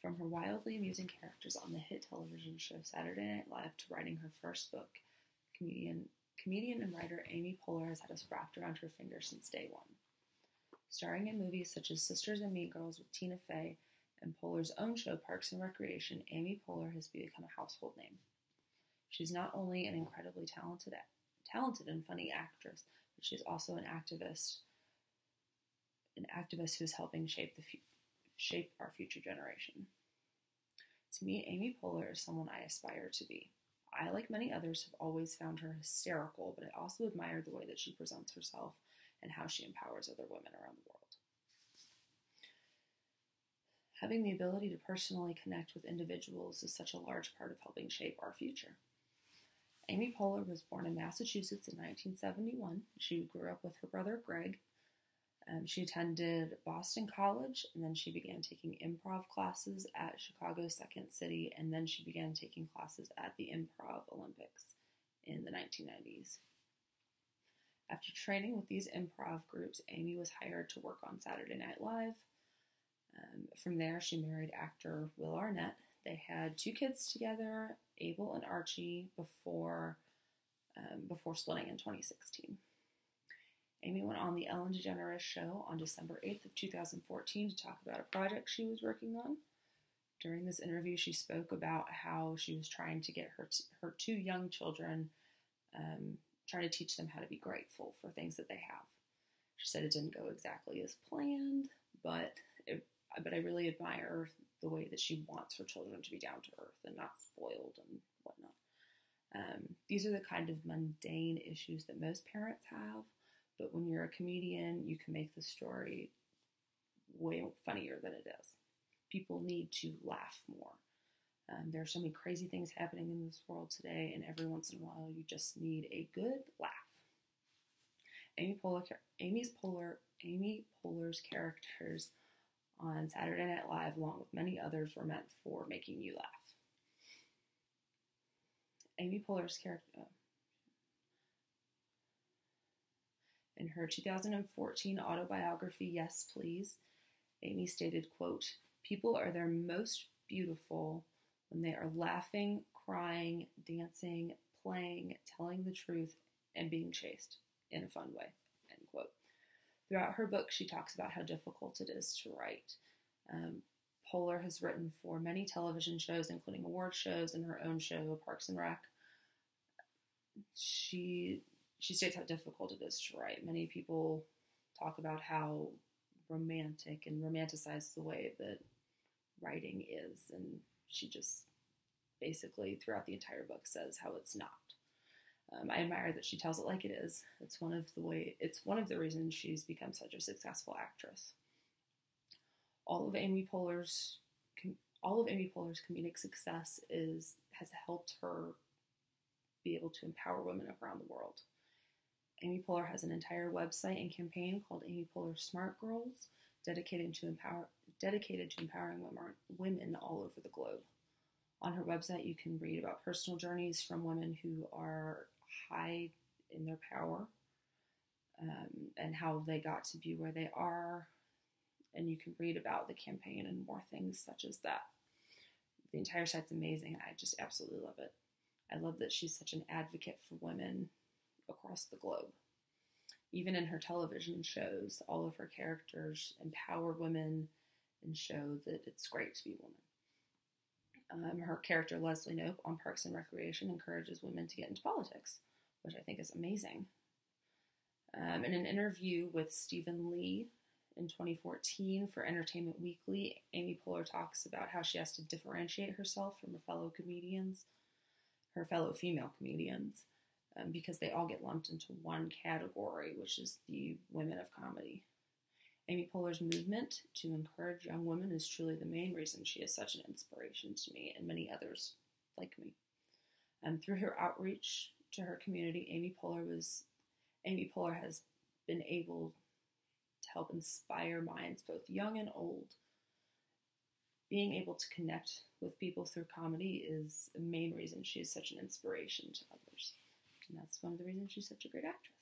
From her wildly amusing characters on the hit television show Saturday Night Live to writing her first book, comedian and writer Amy Poehler has had us wrapped around her finger since day one. Starring in movies such as Sisters and Mean Girls with Tina Fey and Poehler's own show Parks and Recreation, Amy Poehler has become a household name. She's not only an incredibly talented and funny actress, but she's also an activist who is helping shape our future generation. To me, Amy Poehler is someone I aspire to be. I, like many others, have always found her hysterical, but I also admire the way that she presents herself and how she empowers other women around the world. Having the ability to personally connect with individuals is such a large part of helping shape our future. Amy Poehler was born in Massachusetts in 1971. She grew up with her brother Greg. She attended Boston College, and then she began taking improv classes at Chicago's Second City, and then she began taking classes at the Improv Olympics in the 1990s. After training with these improv groups, Amy was hired to work on Saturday Night Live. From there, she married actor Will Arnett. They had 2 kids together, Abel and Archie, before splitting in 2016. Amy went on the Ellen DeGeneres Show on December 8th of 2014 to talk about a project she was working on. During this interview, she spoke about how she was trying to get her 2 young children, trying to teach them how to be grateful for things that they have. She said it didn't go exactly as planned, but I really admire the way that she wants her children to be down to earth and not spoiled and whatnot. These are the kind of mundane issues that most parents have, but when you're a comedian, you can make the story way funnier than it is. People need to laugh more. There are so many crazy things happening in this world today, and every once in a while, you just need a good laugh. Amy Poehler's characters on Saturday Night Live, along with many others, were meant for making you laugh. Amy Poehler's character... In her 2014 autobiography, Yes, Please, Amy stated, quote, "People are their most beautiful when they are laughing, crying, dancing, playing, telling the truth, and being chased in a fun way," end quote. Throughout her book, she talks about how difficult it is to write. Poehler has written for many television shows, including award shows and her own show, Parks and Rec. She states how difficult it is to write. Many people talk about how romantic and romanticize the way that writing is, and she just basically throughout the entire book says how it's not. I admire that she tells it like it is. It's one of the reasons she's become such a successful actress. All of Amy Poehler's comedic success has helped her be able to empower women around the world. Amy Poehler has an entire website and campaign called Amy Poehler Smart Girls, dedicated to empowering women all over the globe. On her website, you can read about personal journeys from women who are high in their power, and how they got to be where they are. And you can read about the campaign and more things such as that. The entire site's amazing. I just absolutely love it. I love that she's such an advocate for women across the globe. Even in her television shows, all of her characters empower women and show that it's great to be a woman. Her character, Leslie Knope, on Parks and Recreation encourages women to get into politics, which I think is amazing. In an interview with Stephen Lee in 2014 for Entertainment Weekly, Amy Poehler talks about how she has to differentiate herself from her fellow female comedians, because they all get lumped into one category, which is the women of comedy. Amy Poehler's movement to encourage young women is truly the main reason she is such an inspiration to me and many others like me. Through her outreach to her community, Amy Poehler has been able to help inspire minds, both young and old. Being able to connect with people through comedy is the main reason she is such an inspiration to others. And that's one of the reasons she's such a great actress.